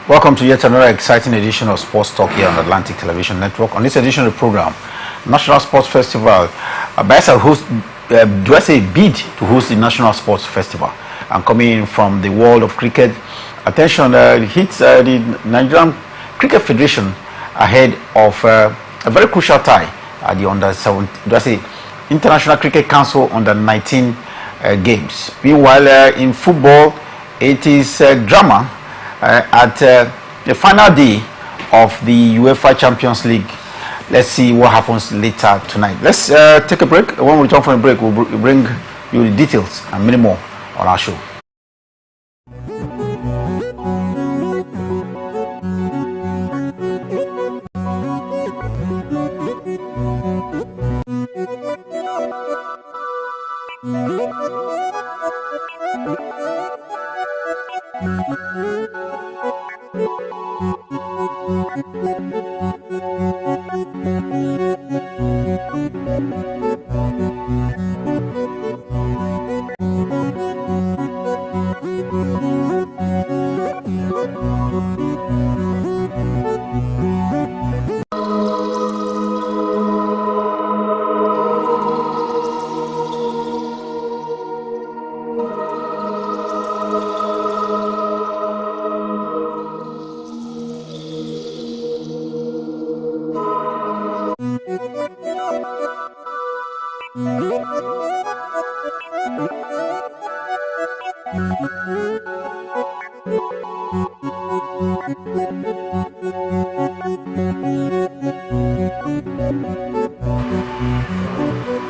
Welcome to yet another exciting edition of Sports Talk here on Atlantic Television Network. On this edition of the program, National Sports Festival, do I say bid to host the National Sports Festival? And coming in from the world of cricket, attention hits the Nigerian Cricket Federation ahead of a very crucial tie at the International Cricket Council under-19 games. Meanwhile, in football, it is drama at the final day of the UEFA Champions League. Let's see what happens later tonight. Let's take a break. When we return from a break, we'll bring you the details and many more on our show.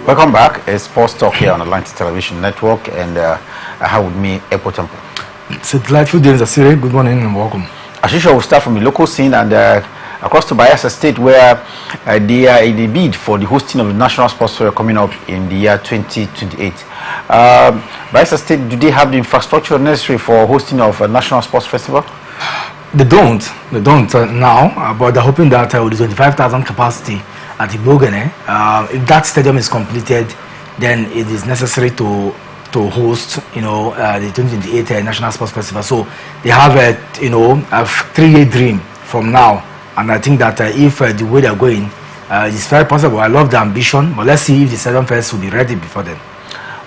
Welcome back. It's Sports Talk here on Atlantic Television Network, and I have with me Epo Temple. It's a delightful day, Zasire. Good morning and welcome. As usual, we'll start from the local scene and across to Bayelsa State, where they are in the bid for the hosting of the National Sports Fair coming up in the year 2028. Bayelsa State, do they have the infrastructure necessary for hosting of a National Sports Festival? They don't now, but they're hoping that with the 25,000 capacity at Ibogene, if that stadium is completed, then it is necessary to host, the 2028 National Sports Festival. So they have a 3-year dream from now, and I think that if the way they're going, it's very possible. I love the ambition, but let's see if the stadium first will be ready before then.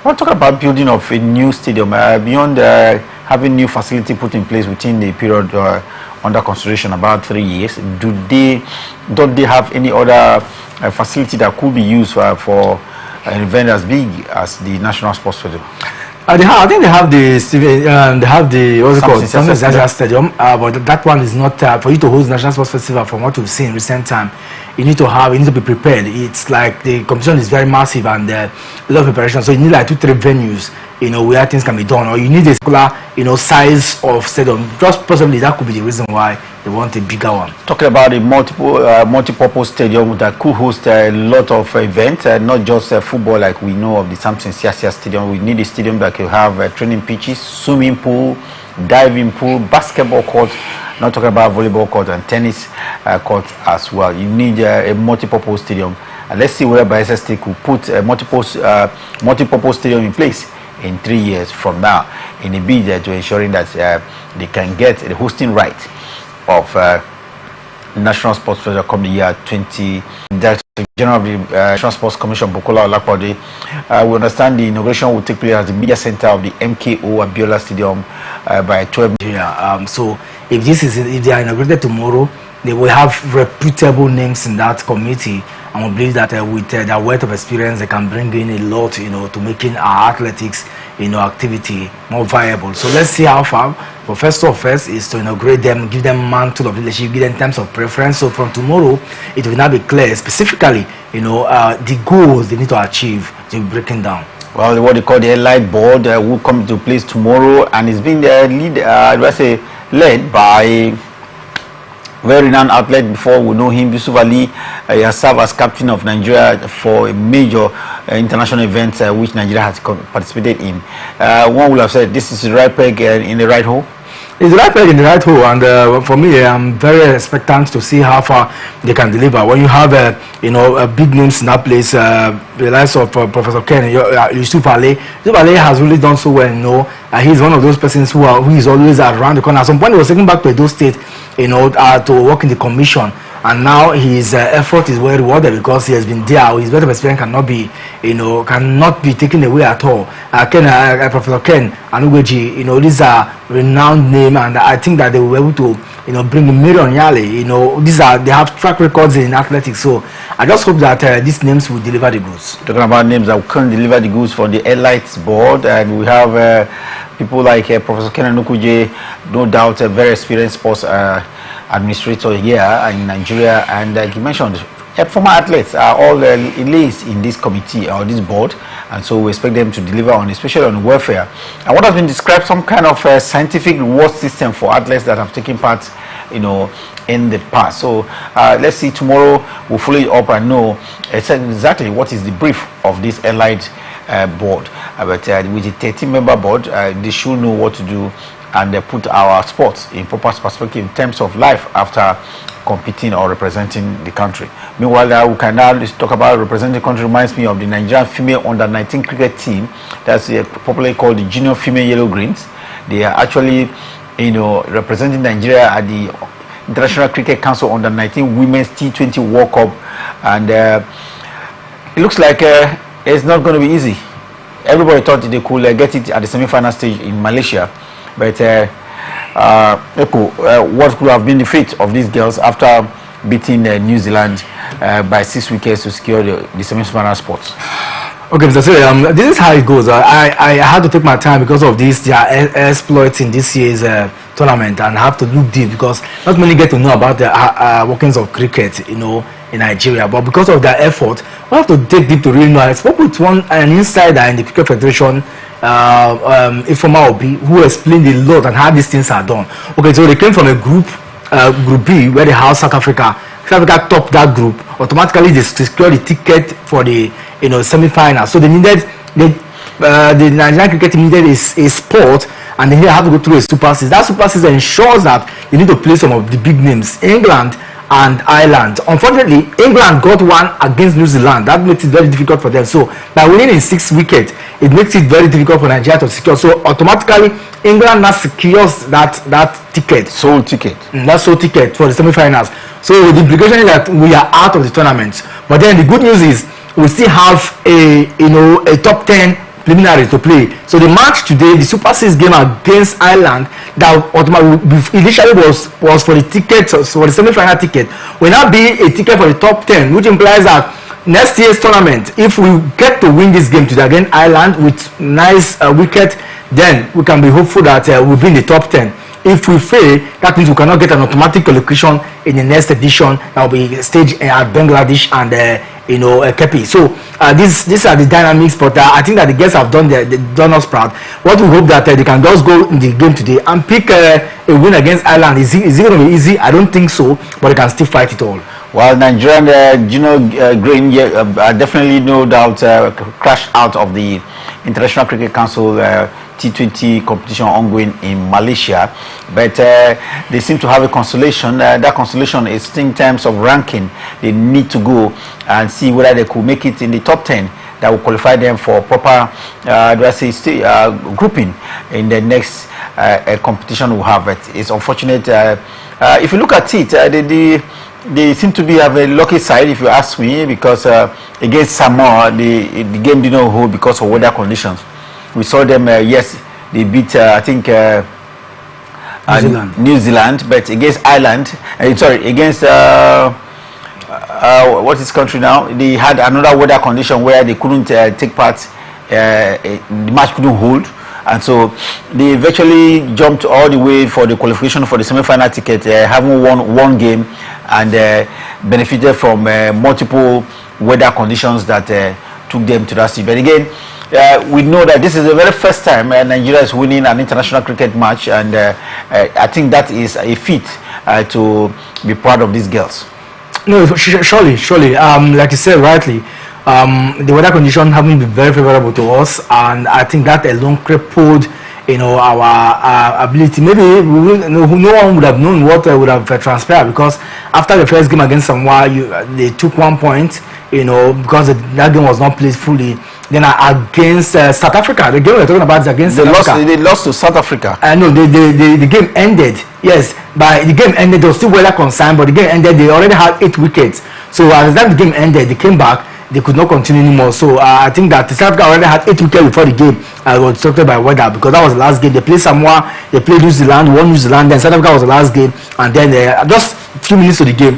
We'll talk about building of a new stadium beyond having new facility put in place within the period under consideration, about 3 years. Don't they have any other facility that could be used for an event as big as the National Sports Festival? I think they have the what's it called, Samson Stadium, but that one is not for you to host National Sports Festival. From what we've seen in recent time, you need to be prepared. It's like the competition is very massive and a lot of preparation, so you need like 2-3 venues, where things can be done, or you need a particular size of stadium. Just possibly that could be the reason why they want a bigger one. Talking about a multi-purpose stadium that could host a lot of events, not just football like we know of the Samson Siasia Stadium. We need a stadium that can have training pitches, swimming pool, diving pool, basketball court, not talking about volleyball court and tennis court as well. You need a multi-purpose stadium. And let's see where Bayelsa State could put a multi-purpose stadium in place in 3 years from now, in a bid to ensuring that they can get the hosting right of National Sports Festival come the year 20. Director General of the National Sports Commission, Bukola Olakode, we understand the inauguration will take place at the media center of the MKO Abiola Stadium by 12. So if they are inaugurated tomorrow, they will have reputable names in that committee, and we believe that with their wealth of experience, they can bring in a lot, to making our athletics, activity more viable. So let's see how far. But first is to inaugurate them, give them mantle of leadership, give them terms of preference. So from tomorrow, it will now be clear specifically, the goals they need to achieve to be breaking down. Well, what they call the Allied Board will come into place tomorrow, and it's been led by very renowned athlete. Before we know him, Yusuf Ali. He has served as captain of Nigeria for a major international event which Nigeria has participated in. One will have said this is the right peg in the right hole. It's the right peg in the right hole, and for me, I'm very expectant to see how far they can deliver. When you have, big names in that place, the likes of Professor Ken, Yusuf Ali. Yusuf Ali has really done so well. He's one of those persons who is always around the corner. At some point, he was taken back to Edo State, to work in the commission. And now his effort is well rewarded because he has been there. His wealth of experience cannot be taken away at all. Professor Ken Anugoji, these are renowned name, and I think that they will be able to, bring Marion Yale. They have track records in athletics. So I just hope that these names will deliver the goods. Talking about names that can deliver the goods for the elites board, and we have people like Professor Ken Anugoji, no doubt a very experienced sports administrator here in Nigeria, and like you mentioned, former athletes are all elites in this committee or this board, and so we expect them to deliver on, especially on welfare. And what has been described, some kind of scientific reward system for athletes that have taken part, in the past. So let's see, tomorrow we'll follow it up and know exactly what is the brief of this elite board. But with the 13-member board, they should know what to do and put our sports in proper perspective in terms of life after competing or representing the country. Meanwhile, we can now talk about representing the country. Reminds me of the Nigerian female under-19 cricket team that's popularly called the Junior Female Yellow Greens. They are actually, representing Nigeria at the International Cricket Council under-19 Women's T20 World Cup, and it looks like it's not going to be easy. Everybody thought they could get it at the semi-final stage in Malaysia. But what could have been the fate of these girls after beating New Zealand by 6 wickets to secure the semi-final spots? Okay, Mr. Siri, this is how it goes. I had to take my time because of this. They are exploits in this year's tournament, and I have to look deep because not many get to know about the workings of cricket, in Nigeria. But because of their effort, we have to dig deep to really know. I spoke with an insider in the Cricket Federation, Ifoma Obi, who explained a lot and how these things are done. Okay, so they came from a group B, where they have South Africa. South Africa topped that group. Automatically, they secured the ticket for the semi-final. So they needed the Nigerian cricket team needed a sport, and they have to go through a super series. That super series ensures that you need to play some of the big names, England and Ireland. Unfortunately, England got one against New Zealand. That makes it very difficult for them. So by winning in 6 wickets, it makes it very difficult for Nigeria to secure. So automatically, England now secures that ticket. Sole ticket. That sole ticket for the semi-finals. So the implication is that we are out of the tournament. But then the good news is we still have a top 10 preliminary to play. So the match today, the Super 6 game against Ireland, that initially was for the ticket, for the semi-final ticket, will now be a ticket for the top 10, which implies that next year's tournament, if we get to win this game today against Ireland with nice wicket, then we can be hopeful that we'll be in the top 10. If we fail, that means we cannot get an automatic allocation in the next edition that will be staged at Bangladesh and Kepi. So these are the dynamics, but I think that the guests have done us proud. What we hope that they can just go in the game today and pick a win against Ireland. Is it going to be easy? I don't think so, but they can still fight it all. Well, Nigerian Green definitely no doubt crashed out of the International Cricket Council T20 competition ongoing in Malaysia, but they seem to have a consolation. That consolation is in terms of ranking. They need to go and see whether they could make it in the top 10 that will qualify them for proper grouping in the next competition we'll have. But it's unfortunate. If you look at it, they seem to have a lucky side, if you ask me, because against Samoa, the game did not hold because of weather conditions. We saw them, yes, they beat, I think, New Zealand, but against Ireland, against, what is country now? They had another weather condition where they couldn't take part, the match couldn't hold. And so they virtually jumped all the way for the qualification for the semi-final ticket, having won one game and benefited from multiple weather conditions that took them to that stage. But again, we know that this is the very first time Nigeria is winning an international cricket match, and I think that is a feat to be proud of these girls. No, surely. Like you said rightly, the weather conditions haven't been very favorable to us, and I think that alone crippled our ability. Maybe no one would have known what would have transpired, because after the first game against Samoa, they took 1 point, because that game was not played fully. Then against South Africa, the game we're talking about is against South Africa. They lost to South Africa. No, the game ended. Yes, but the game ended. There was still weather concern, but the game ended. They already had 8 wickets. So as that game ended, they came back. They could not continue anymore. So I think that South Africa already had 8 wickets before the game was disrupted by weather, because that was the last game. They played Samoa, they played New Zealand, won New Zealand, then South Africa was the last game, and then just a few minutes to the game,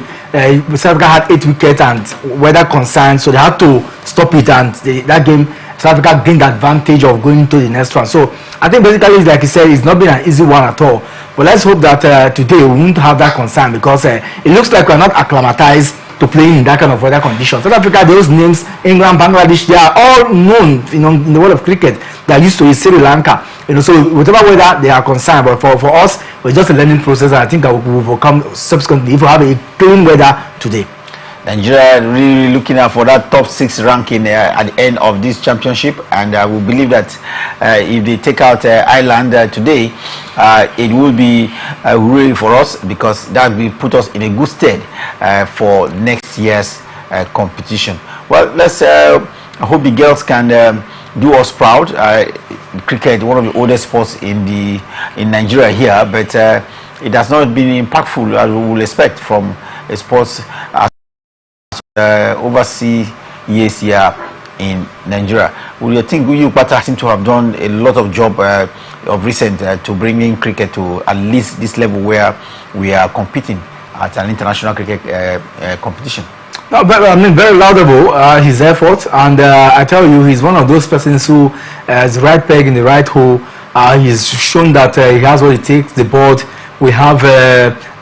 South Africa had 8 wickets and weather concerns, so they had to stop it, and that game South Africa gained the advantage of going to the next one. So I think basically, like you said, it's not been an easy one at all. But let's hope that today we won't have that concern, because it looks like we're not acclimatized to playing in that kind of weather conditions. South Africa, those names, England, Bangladesh, they are all known, in the world of cricket. They are used to it. Sri Lanka, so whatever weather they are concerned. But for us, it's just a learning process, and I think we will overcome subsequently if we have a clean weather today. Nigeria really looking out for that top 6 ranking at the end of this championship, and we believe that if they take out Ireland today, it will be really for us, because that will put us in a good stead for next year's competition. Well, let's I hope the girls can do us proud. Cricket, one of the oldest sports in Nigeria here, but it has not been impactful as we will expect from a sports overseas years here in Nigeria. Would you think you better seem to have done a lot of job of recent to bring in cricket to at least this level where we are competing at an international cricket competition? No, but very laudable his effort, and I tell you, he's one of those persons who has the right peg in the right hole. He's shown that he has what it takes. The board, we have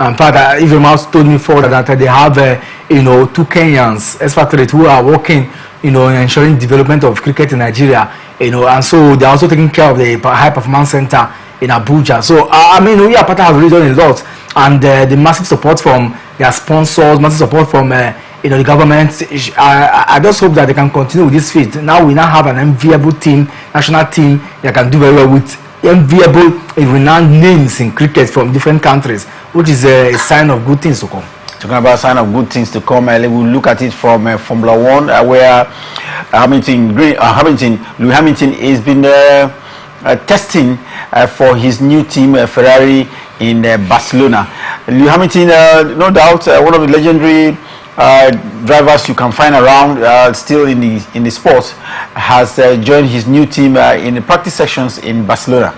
in fact, even Mouse told me before that they have 2 Kenyans expatriates who are working in ensuring development of cricket in Nigeria, and so they're also taking care of the high performance center in Abuja. So we are part has really done a lot, and the massive support from their sponsors, massive support from the government. I just hope that they can continue with this feat. Now we have an enviable team, national team that can do very well with enviable and renowned names in cricket from different countries, which is a sign of good things to come. Talking about sign of good things to come, we'll look at it from Formula One, where Lewis Hamilton has been testing for his new team, Ferrari, in Barcelona. Lewis Hamilton, no doubt, one of the legendary drivers you can find around still in the sport, has joined his new team in the practice sessions in Barcelona.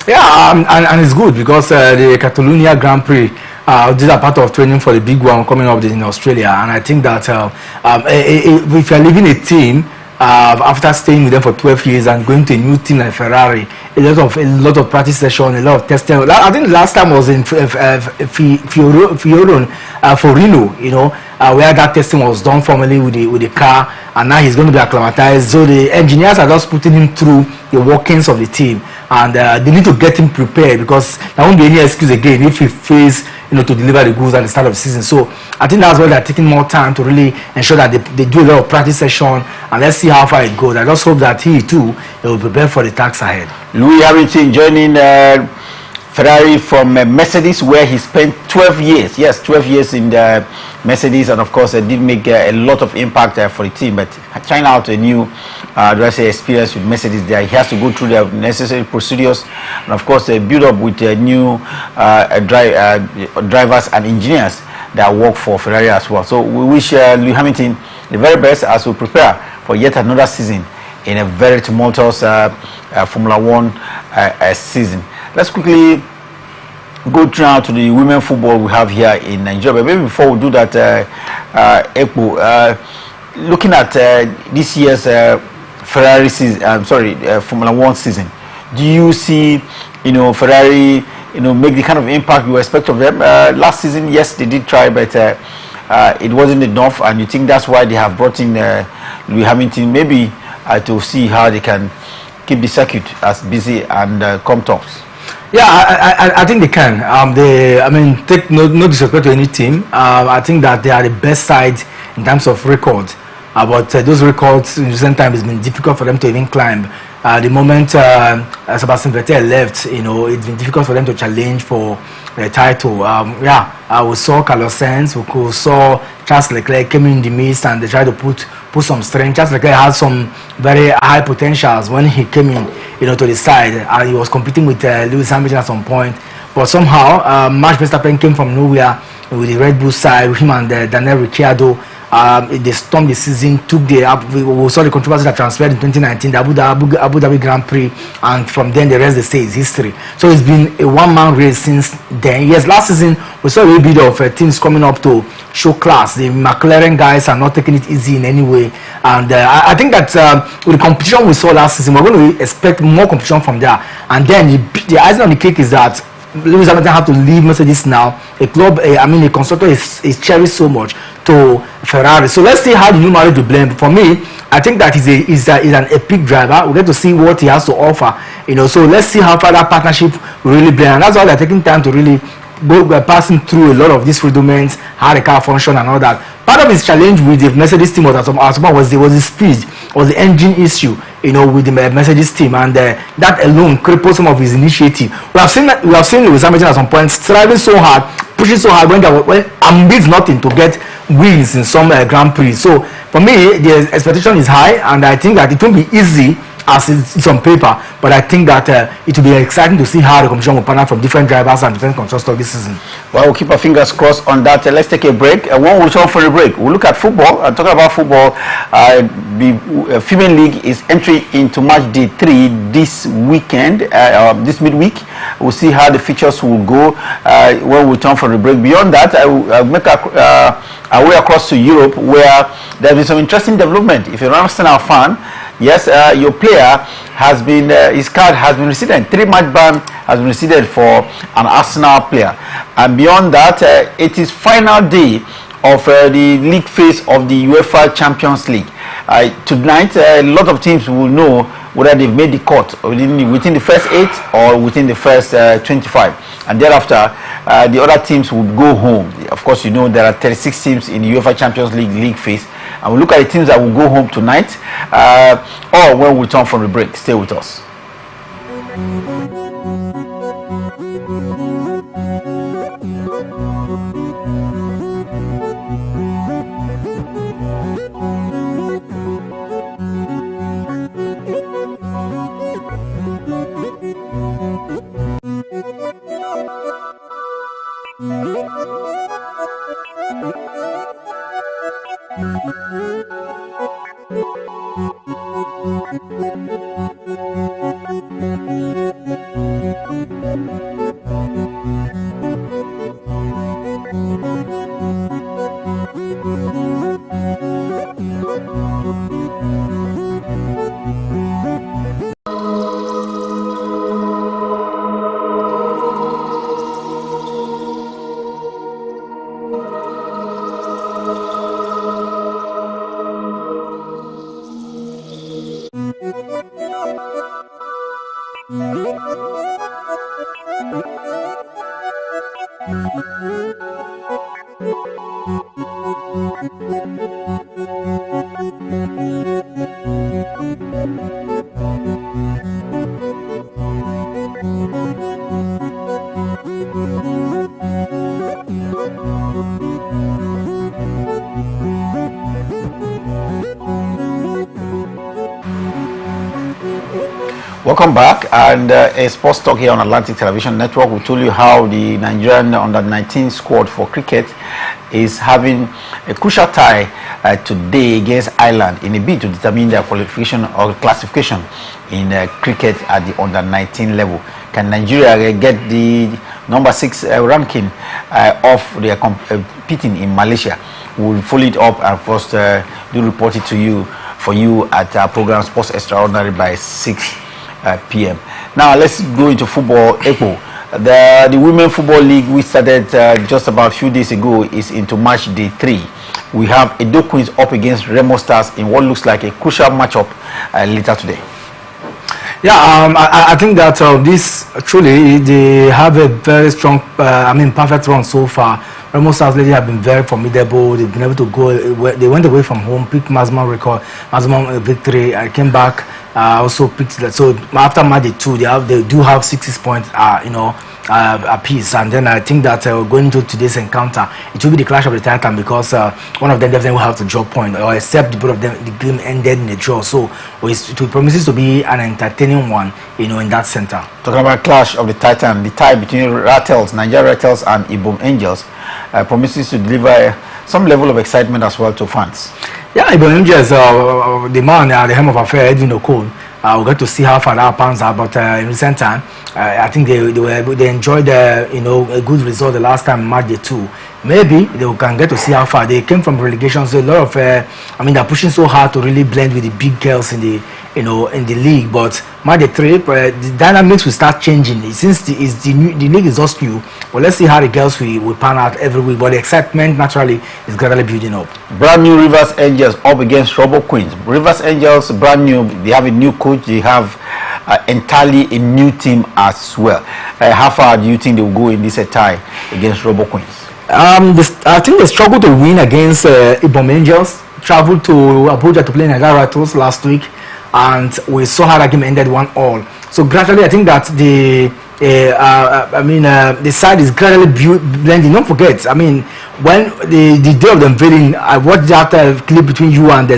Yeah, and it's good, because the Catalonia Grand Prix, these are part of training for the big one coming up in Australia. And I think that if you're leaving a team after staying with them for 12 years and going to a new team like Ferrari, a lot of practice session, a lot of testing. I think the last time was in Forino, where that testing was done formally with the car, and now he's going to be acclimatized. So the engineers are just putting him through the workings of the team, and they need to get him prepared, because there won't be any excuse again if he fails to deliver the goods at the start of the season. So I think that's why they're taking more time to really ensure that they do a lot of practice session, and let's see how far it goes. I just hope that he too will prepare for the task ahead. Lewis Hamilton joining Ferrari from Mercedes, where he spent 12 years. Yes, 12 years in the Mercedes, and of course did make a lot of impact for the team. But trying out a new experience with Mercedes, there he has to go through the necessary procedures, and of course build up with new drivers and engineers that work for Ferrari as well. So we wish Lewis Hamilton the very best as we prepare for yet another season in a very tumultuous Formula One season. Let's quickly go now to the women football we have here in Nigeria. But maybe before we do that, looking at this year's Ferrari season, Formula One season, do you see, Ferrari, make the kind of impact you expect of them? Last season, yes, they did try, but it wasn't enough, and you think that's why they have brought in Lewis Hamilton, maybe to see how they can keep the circuit as busy and come tops? Yeah, I think they can. Take no disrespect to any team. I think that they are the best side in terms of record. But those records in recent time has been difficult for them to even climb. The moment Sebastian Vettel left, it's been difficult for them to challenge for the title. We saw Carlos Sainz, we saw Charles Leclerc came in the midst and they tried to put some strength. Charles Leclerc had some very high potentials when he came in, to the side, and he was competing with Lewis Hamilton at some point. But somehow, Max Verstappen came from nowhere with the Red Bull side, with him and Daniel Ricciardo. They stormed the season, we saw the controversy that transferred in 2019, the Abu Dhabi Grand Prix, and from then the rest they say is history. So it's been a one-man race since then. Yes, last season we saw a little bit of teams coming up to show class. The McLaren guys are not taking it easy in any way, and I think that with the competition we saw last season, we're going to expect more competition from there. And then the icing on the cake is that Lewis Hamilton have to leave Mercedes now. A constructor is cherished so much to Ferrari. So let's see how the new marriage will blend. For me, I think that he's an epic driver. We get to see what he has to offer. So let's see how far that partnership will really blend. And that's why they're taking time to really go passing through a lot of these rudiments, how the car function and all that. Part of his challenge with the Mercedes team was the speed, was the engine issue, with the Mercedes team, and that alone crippled some of his initiative. We have seen Lewis Hamilton at some point striving so hard, pushing so hard when needs nothing to get wins in some Grand Prix. So for me, the expectation is high, and I think that it won't be easy as it's on paper, but I think that it will be exciting to see how the competition will pan out from different drivers and different constructors this season. Well, we'll keep our fingers crossed on that. Let's take a break. When we return for a break, we'll look at football. Talking about football, the female league is entering into match day 3 this weekend, this midweek. We'll see how the features will go when we return for the break. Beyond that, I'll make our way across to Europe, where there is some interesting development. If you're an Arsenal fan, yes, your player has been, his card has been rescinded. 3-match ban has been rescinded for an Arsenal player. And beyond that, it is final day of the league phase of the UEFA Champions League. Tonight, a lot of teams will know whether they've made the cut within the first 8 or within the first 25. And thereafter, the other teams would go home. Of course, there are 36 teams in the UEFA Champions League phase. And we'll look at the teams that will go home tonight or when we return from the break. Stay with us. Welcome back, and a sports talk here on Atlantic Television Network. We told you how the Nigerian under-19 squad for cricket is having a crucial tie today against Ireland in a bid to determine their qualification or classification in cricket at the under-19 level. Can Nigeria get the number 6 ranking of their competing in Malaysia? We'll follow it up and first do report it to you at our program Sports Extraordinary by 6 p.m. Now let's go into football. The Women Football League we started just about a few days ago is into match day 3. We have Edo Queens up against Remo Stars in what looks like a crucial matchup later today. Yeah, I think that this truly they have a very strong, perfect run so far. Remo Stars lately have been very formidable. They've been able to go. They went away from home, picked maximum victory. I came back also picked that. So after match day 2, they do have 6 points, apiece. And then I think that going into today's encounter, it will be the clash of the Titan, because one of them definitely will have to drop point, or except both of them, the game ended in a draw. So it promises to be an entertaining one, in that center. Talking about clash of the Titan, the tie between Rattles, Nigeria Rattles and Ibom Angels promises to deliver some level of excitement as well to fans. Yeah, Ibom Angels, the man at the helm of affair, Edwin Okon, we'll get to see how far that pans out. But in recent time, I think they enjoyed a good result the last time match day 2. Maybe they can get to see how far they came from relegation. So a lot of they're pushing so hard to really blend with the big girls in the in the league. But match day 3, the dynamics will start changing since the league is just new. But let's see how the girls will pan out every week. But the excitement naturally is gradually building up. Brand new Rivers Angels up against Robo Queens. Rivers Angels brand new. They have a new coach. They have entirely a new team as well. How far do you think they will go in this tie against Robo Queens? I think they struggled to win against Ibom Angels. Traveled to Abuja to play Nigeria Rattles last week, and we saw how that game ended 1-1. So gradually, I think that the side is gradually blending. Don't forget, when the day of the unveiling, I watched that clip between you and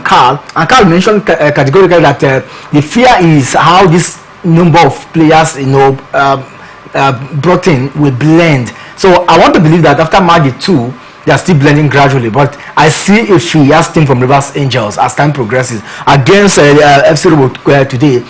Carl. And Carl mentioned categorically that the fear is how this number of players, brought in will blend. So I want to believe that after match day 2, they are still blending gradually. But I see a fierce team from Rivers Angels as time progresses against FC Robo today.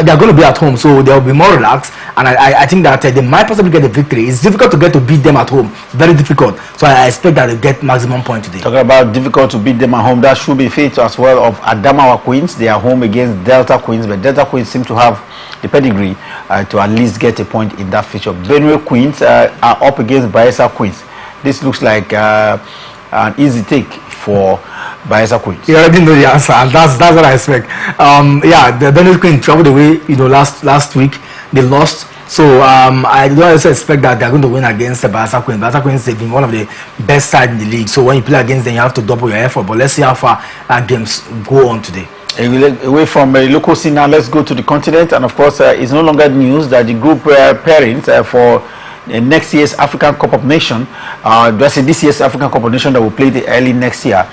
They are going to be at home, so they will be more relaxed, and I think that they might possibly get the victory. It's difficult to beat them at home, very difficult. So I expect that they get maximum point today. Talking about difficult to beat them at home, that should be fate as well of Adamawa Queens. They are home against Delta Queens, but Delta Queens seem to have the pedigree to at least get a point in that feature. Benue Queens are up against Bayelsa Queens. This looks like an easy take for Bayelsa Queens. You already know the answer, and that's what I expect. The Benue Queens traveled away, last week. They lost. So I don't also expect that they're going to win against the Bayelsa Queens. Bayelsa Queens have been one of the best sides in the league. So when you play against them, you have to double your effort. But let's see how far games go on today. Away from local scene now, let's go to the continent. And of course, it's no longer news that the group pairings for next year's African Cup of Nations, this year's African Cup of Nations that will play early next year,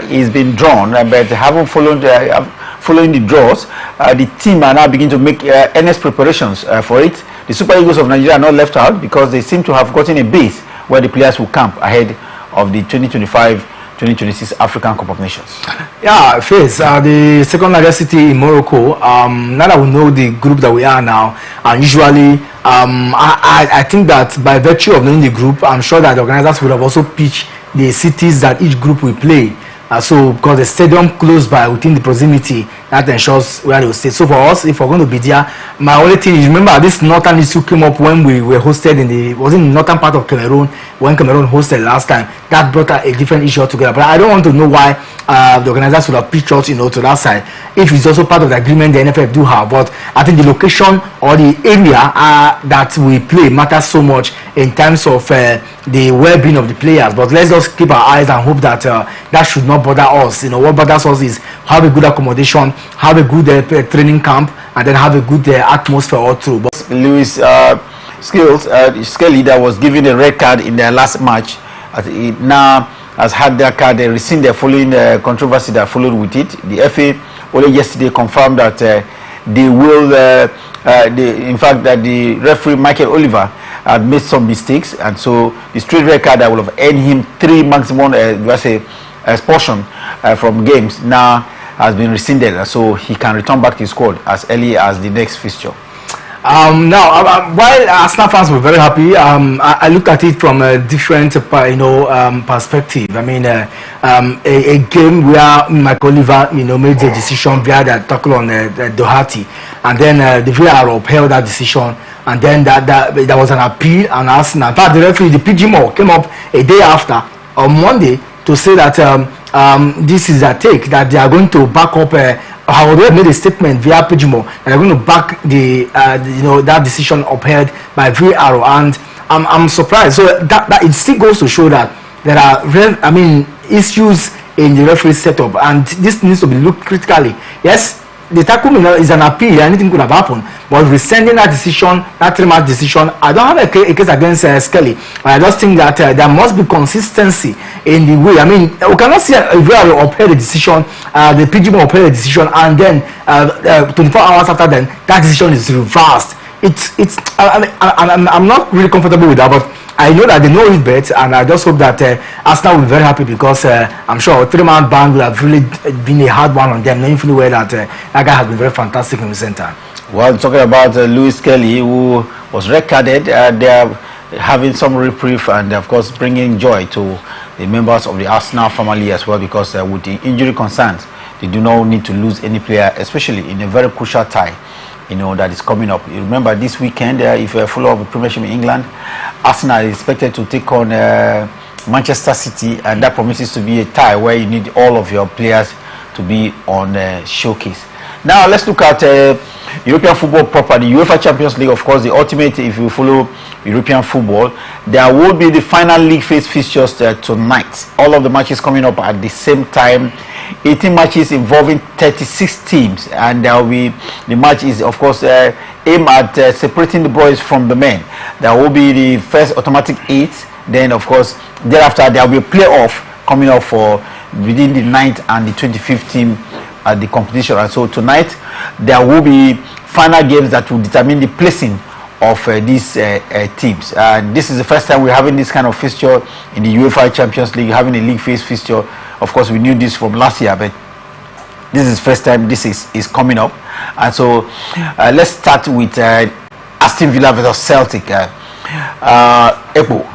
is been drawn, but haven't following the draws. The team are now beginning to make earnest preparations for it. The Super Eagles of Nigeria are not left out because they seem to have gotten a base where the players will camp ahead of the 2025-2026 African Cup of Nations. Yeah, Faith, the second largest city in Morocco. Now that we know the group that we are now, and usually I think that by virtue of knowing the group, I'm sure that the organizers would have also pitched the cities that each group will play. So because the stadium close by within the proximity, that ensures where they will stay. So for us, if we're going to be there, my only thing is, remember this northern issue came up when we were hosted in the northern part of Cameroon, when Cameroon hosted last time. That brought a different issue altogether. But I don't want to know why the organizers would have pitched us, to that side. If it's also part of the agreement the NFF do have, but I think the location or the area that we play matters so much in terms of the well-being of the players. But let's just keep our eyes and hope that that should not bother us. What bothers us is have a good accommodation, have a good training camp, and then have a good atmosphere all through. But Lewis Skelly, that was given a red card in their last match, now has had their card rescinded following the controversy that followed with it. The FA only yesterday confirmed that they will, in fact, that the referee Michael Oliver had made some mistakes, and so the straight red card that would have earned him 3 maximum expulsion from games now has been rescinded, so he can return back to his squad as early as the next fixture. Now, while Arsenal fans were very happy, I looked at it from a different, perspective. A game where Michael Oliver, made the decision via the tackle on Doherty, and then the VAR upheld that decision, and then there was an appeal, and Arsenal, in fact, the referee, the PGMO, came up a day after, on Monday, to say that this is a take, that they are going to back up. I already made a statement via PGMO, and they're going to back that decision upheld by VAR, and I'm surprised. So that it still goes to show that there are issues in the referee setup, and this needs to be looked critically. Yes, the tackle is an appeal, anything could have happened, but rescinding that decision, that 3-match decision, I don't have a case against Skelly. I just think that there must be consistency in the way. I mean, we cannot see a very upheld the decision, the PG will upheld the decision, and then 24 hours after then, that decision is reversed. I'm not really comfortable with that, but I know that they know it best, and I just hope that Arsenal will be very happy, because I'm sure a 3-man ban will have really been a hard one on them, knowing fully well that that guy has been very fantastic in recent time. Well, talking about Lewis Kelly, who was red carded, they are having some reprieve and, of course, bringing joy to the members of the Arsenal family as well, because with the injury concerns, they do not need to lose any player, especially in a very crucial tie, you know, that is coming up. You remember this weekend, if you're full of the Premiership in England, Arsenal is expected to take on Manchester City, and that promises to be a tie where you need all of your players to be on showcase. Now let's look at European football proper. The UEFA Champions League, of course, the ultimate. If you follow European football, there will be the final league phase fixtures tonight. All of the matches coming up at the same time. 18 matches involving 36 teams, and there will be, the match is, of course, aimed at separating the boys from the men. There will be the first automatic 8, then, of course, thereafter there will be a playoff coming up for within the 9th and the 25th team at the competition. And so tonight there will be final games that will determine the placing of these teams. This is the first time we're having this kind of fixture in the UEFA Champions League, having a league phase fixture. Of course, we knew this from last year, but this is the first time this is coming up. And so let's start with Aston Villa versus Celtic. Epo.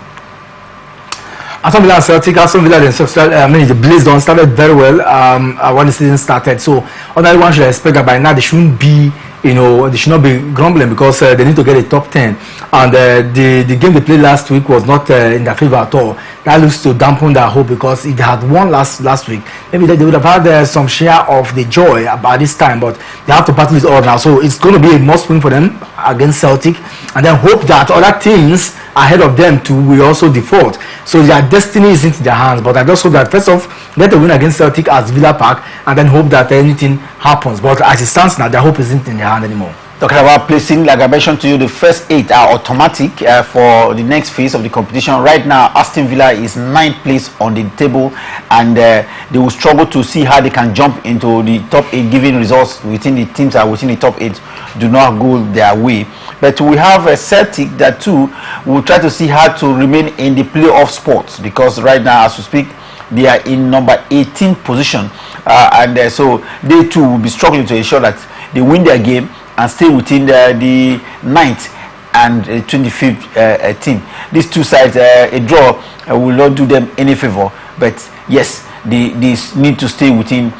Aston Villa and Celtic, Aston Villa themselves, the Blaze don't started very well when the season started. So, other one should expect that by now they shouldn't be, they should not be grumbling, because they need to get a top 10. And the game they played last week was not in their favor at all. That looks to dampen their hope, because if they had won last week, maybe they would have had some share of the joy about this time, but they have to battle it all now. So it's going to be a must win for them against Celtic, and then hope that other teams ahead of them too will also default. So their destiny isn't in their hands, but I just hope that first off, get a win against Celtic at Villa Park, and then hope that anything happens. But as it stands now, their hope isn't in their hand anymore. Talking about placing, like I mentioned to you, the first 8 are automatic for the next phase of the competition. Right now, Aston Villa is 9th place on the table, and they will struggle to see how they can jump into the top 8, given results within the teams that are within the top 8 do not go their way. But we have a Celtic that too will try to see how to remain in the playoff spots, because right now, as we speak, they are in number 18 position, and so they too will be struggling to ensure that they win their game and stay within the 9th and 25th team. These two sides, a draw will not do them any favor. But yes, they need to stay within,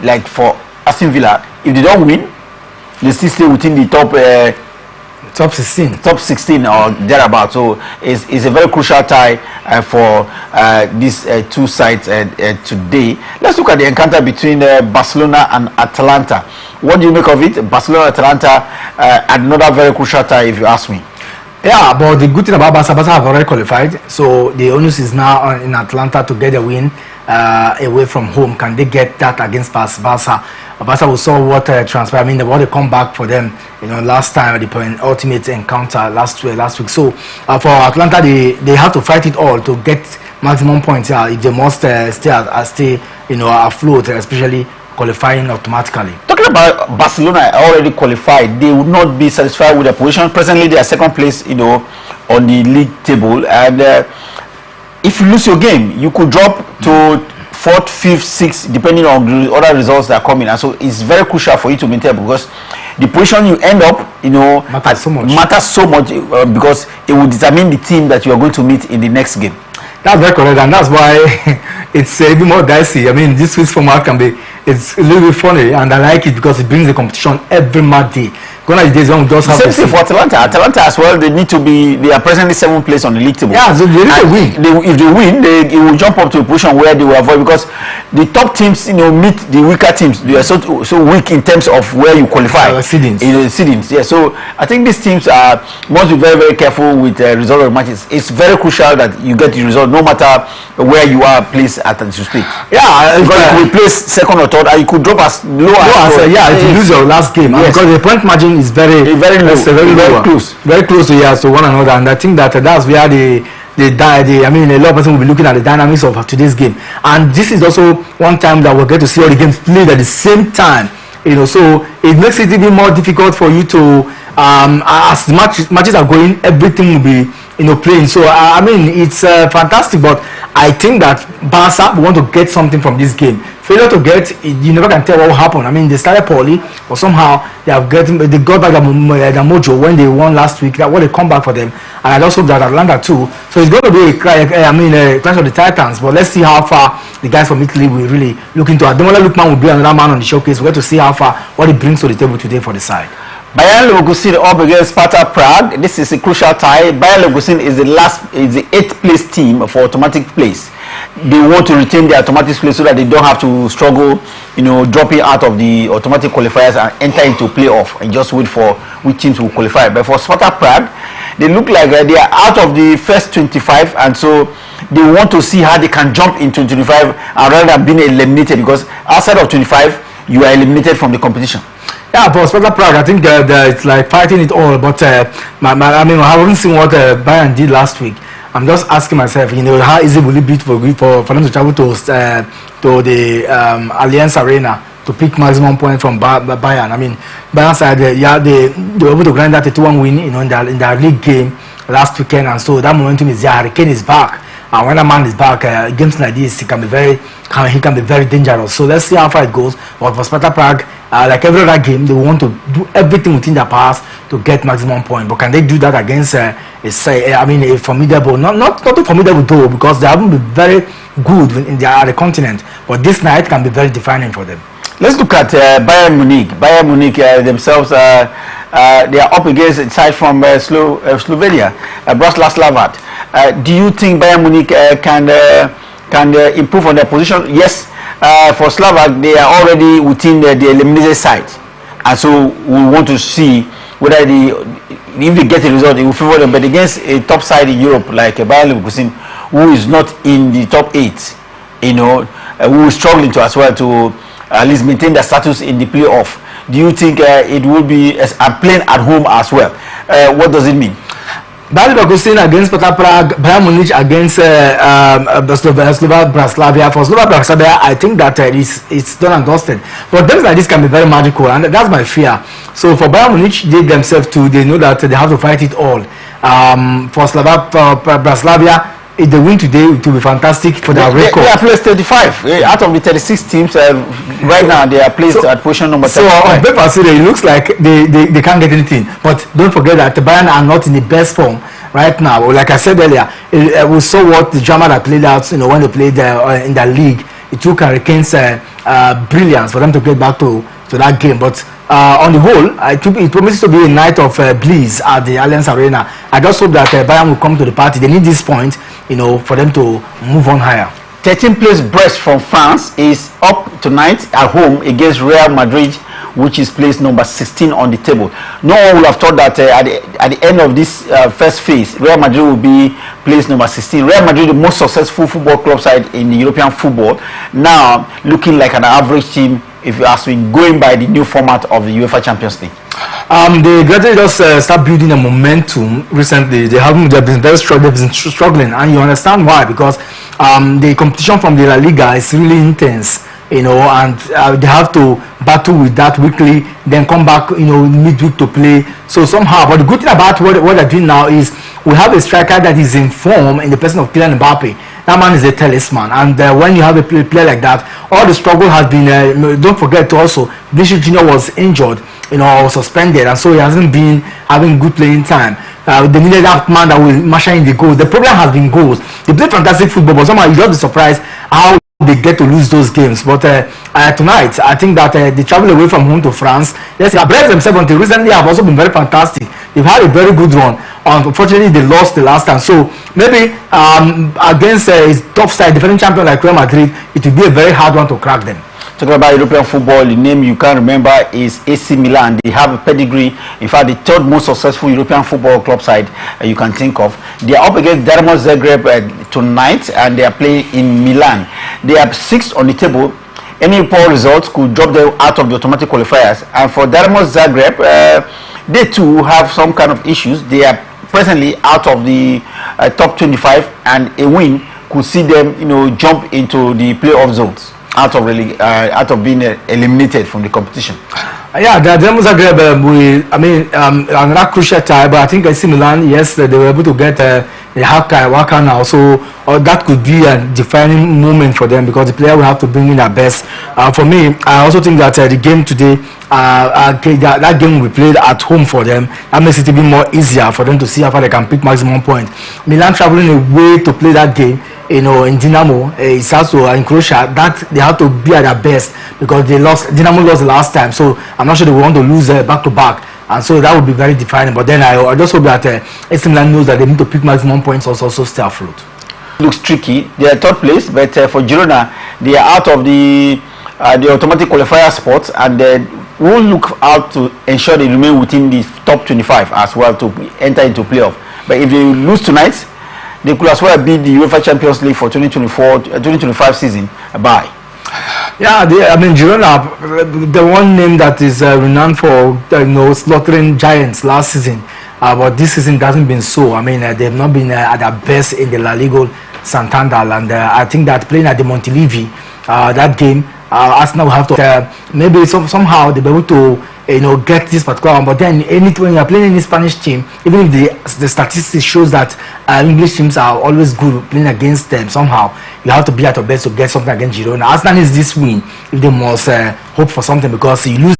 like for Aston Villa, if they don't win, they still stay within the top 16 or thereabout. So it's a very crucial tie for these two sides today. Let's look at the encounter between Barcelona and Atalanta. What do you make of it? Barcelona, Atalanta, another very crucial tie, if you ask me. Yeah, but the good thing about Barca have already qualified, so the onus is now in Atlanta to get a win away from home. Can they get that against Barca? Barca, we saw what transpired. I mean, what a comeback for them, last time, the ultimate encounter last week. So for Atlanta, they have to fight it all to get maximum points. If they must stay afloat, especially qualifying automatically. Talking about Barcelona already qualified, they would not be satisfied with their position. Presently, they are second place, on the league table. And if you lose your game, you could drop to 4th, 5th, 6th, depending on the other results that are coming. And so it's very crucial for you to maintain, because the position you end up, matters so much because it will determine the team that you are going to meet in the next game. That's very correct, and that's why it's a bit more dicey. I mean, this week's format can be it's a little bit funny, and I like it because it brings the competition every match day. Gone are the days when we just have same thing for Atalanta. Atalanta as well. They are presently 7th place on the league table. Yeah, so they need to win. If they win, they will jump up to a position where they will avoid, because the top teams, meet the weaker teams. They are so weak in terms of where you qualify. Seedings. Seedings. Yeah. So I think these teams must be very, very careful with the result of matches. It's very crucial that you get the result, no matter where you are placed at the split. Yeah, because if you place second or third, you could drop as low as if you lose your last game, yes. Because the point margin is very low, very close to one another, and I think that that's where I mean, a lot of people will be looking at the dynamics of today's game, and this is also one time that we'll get to see all the games played at the same time. So it makes it even more difficult for you to as matches are going, everything will be playing. So I mean, it's fantastic, but I think that Barca want to get something from this game. Failure to get, you never can tell what will happen. I mean, they started poorly, but somehow they got back their mojo when they won last week. That what they come back for them, and I also hope that Atlanta too. So it's going to be a clash of the Titans. But let's see how far the guys from Italy will really look into it. Ademola Lookman will be another man on the showcase. We're going to see how far what he brings to the table today for the side. Bayern Leverkusen up against Sparta Prague. This is a crucial tie. Bayern Leverkusen is the 8th place team for automatic place. They want to retain their automatic place so that they don't have to struggle, dropping out of the automatic qualifiers and enter into playoff and just wait for which teams will qualify. But for Sparta Prague, they look like they are out of the first 25, and so they want to see how they can jump into 25 and rather than being eliminated, because outside of 25, you are eliminated from the competition. Yeah, for Sparta Prague, I think it's like fighting it all. But I haven't seen what Bayern did last week. I'm just asking myself, how easy will it be for them to travel to the Allianz Arena to pick maximum point from Bayern? I mean, Bayern side, they were able to grind that a 2-1 win, in their league game last weekend, and so that momentum is there. Harry Kane is back. And when a man is back, games like this, he can be very dangerous. So let's see how far it goes. But for Sparta Prague, like every other game, they want to do everything within their powers to get maximum point. But can they do that against a formidable, not too formidable though, because they haven't been very good in the continent. But this night can be very defining for them. Let's look at Bayern Munich. Bayern Munich themselves, they are up against a side from Slovenia, Bratislava. Do you think Bayern Munich can improve on their position? Yes, for Slovak, they are already within the eliminated side, and so we want to see whether if they get a result, it will favor them. But against a top side in Europe like Bayern Leverkusen, who is not in the top 8, who is struggling to as well to at least maintain their status in the playoff, do you think it will be playing at home as well? What does it mean? Bayern Leverkusen against Sparta Prague, Bayern Munich against Slovak Bratislava. For Slovak Bratislava, I think that it's done and dusted. But things like this can be very magical, and that's my fear. So for Bayern Munich, they themselves too, they know that they have to fight it all. For Slovak Bratislava, if they win today, it will be fantastic for their record. They are placed 35 out of the 36 teams. Right now, they are placed at position number 35. So on paper, it looks like they can't get anything. But don't forget that the Bayern are not in the best form right now. Like I said earlier, we saw what the drama that played out. When they played in the league, it took Hurricanes brilliance for them to get back to that game. But on the whole, it promises to be a night of bliss at the Allianz Arena. I just hope that Bayern will come to the party. They need this point, for them to move on higher. 13th place Brest from France is up tonight at home against Real Madrid, which is placed number 16 on the table. No one would have thought that at the end of this first phase, Real Madrid will be placed number 16. Real Madrid, the most successful football club side in the European football, now looking like an average team if you ask me, going by the new format of the UEFA Champions League. They gradually just start building a momentum recently. They've been struggling, and you understand why, because the competition from the La Liga is really intense, and they have to battle with that weekly, then come back, midweek to play. So somehow, but the good thing about what they're doing now is we have a striker that is in form in the person of Kylian Mbappe. That man is a talisman, and when you have a player like that, all the struggle has been. Don't forget also, Vinicius Junior was injured, or suspended, and so he hasn't been having good playing time. They needed that man that will marshal in the goals. The problem has been goals. They play fantastic football, but somehow you just be surprised how they get to lose those games. But tonight, I think that they travel away from home to France. Yes, they have bred themselves until recently have also been very fantastic. They've had a very good run. Unfortunately, they lost the last time. So maybe against a top side, defending champion like Real Madrid, it will be a very hard one to crack them. Talking about European football, the name you can't remember is AC Milan. They have a pedigree. In fact, the third most successful European football club side you can think of. They are up against Dynamo Zagreb tonight, and they are playing in Milan. They are sixth on the table. Any poor results could drop them out of the automatic qualifiers. And for Dynamo Zagreb, they too have some kind of issues. They are presently out of the top 25, and a win could see them, jump into the playoff zones. Out of being eliminated from the competition. Yeah, the Dynamo Zagreb, another crucial tie, but I think AC Milan, yes, they were able to get a Waka now, so that could be a defining moment for them because the player will have to bring in their best. For me, I also think that the game today, that game will be played at home for them. That makes it a bit more easier for them to see how far they can pick maximum point. Milan traveling away to play that game, in Dynamo, it's also in Croatia, that they have to be at their best because Dynamo lost the last time, so I'm not sure they want to lose back to back, and so that would be very defining. But then I just hope that AC Milan knows that they need to pick maximum points also stay afloat. Looks tricky. They are third place, but for Girona, they are out of the automatic qualifier spots, and will look out to ensure they remain within the top 25 as well to enter into playoff. But if they lose tonight, they could as well beat the UEFA Champions League for 2024-2025 season. Bye. Yeah, Girona, the one name that is renowned for slaughtering giants last season, but this season hasn't been so. They've not been at their best in the La Liga Santander, and I think that playing at the Montilivi, that game, Arsenal will have to maybe somehow they'll be able to get this particular one. But then when you are playing any Spanish team, even if the statistics shows that English teams are always good playing against them, somehow you have to be at your best to get something against Girona. Arsenal needs this win if they must hope for something, because you lose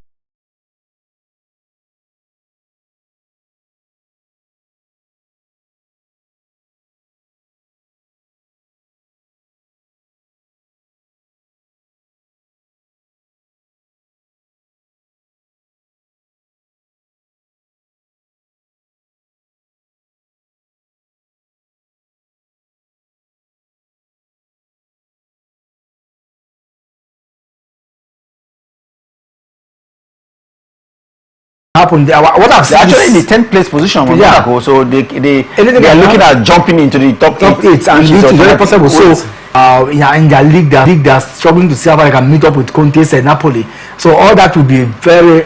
happen. What I've seen, actually in the 10th place position with Monaco, so they are looking at jumping into the top 8, and it is very possible. So in their league, they are struggling to see how they can meet up with Conte's Napoli. So all that will be very.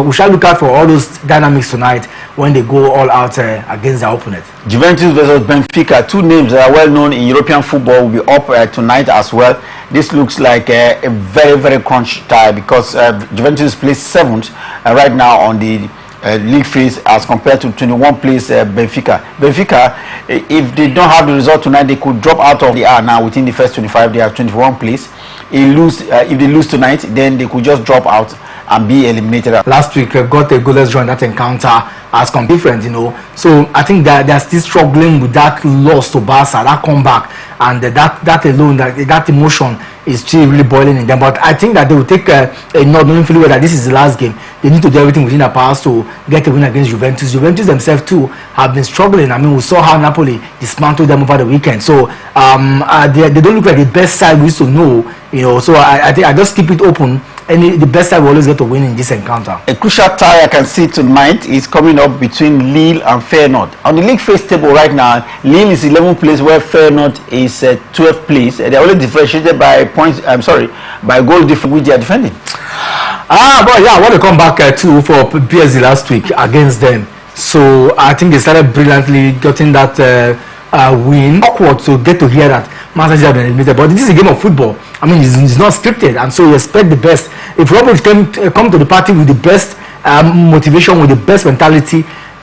We shall look out for all those dynamics tonight when they go all out against their opponent. Juventus versus Benfica, two names that are well known in European football, will be up tonight as well. This looks like a very, very crunch tie because Juventus plays 7th right now on the league phase as compared to 21 place Benfica. Benfica, if they don't have the result tonight, they could drop out of the R now within the first 25. They have 21 place. If they lose tonight, then they could just drop out and be eliminated. Last week, got a goalless draw in that encounter as different, So I think that they're still struggling with that loss to Barca, that comeback, and that alone, that emotion is still really boiling in them. But I think that they will take a nod, knowing fully well that this is the last game. They need to do everything within their powers to get a win against Juventus. Juventus themselves too have been struggling. We saw how Napoli dismantled them over the weekend. So they don't look like the best side we used to know. So I think I just keep it open. The best side will always get to win in this encounter. A crucial tie I can see tonight is coming up between Lille and Feyenoord. On the league phase table right now, Lille is 11th place where Feyenoord is 12th place. They are only differentiated by points. By goal difference which they are defending. But yeah, I want to come back to for PSG last week against them. So I think they started brilliantly, getting that win. Awkward to get to hear that Manchester have been eliminated, but this is a game of football. It's not scripted, and so you expect the best. If Robert come to the party with the best motivation, with the best mentality,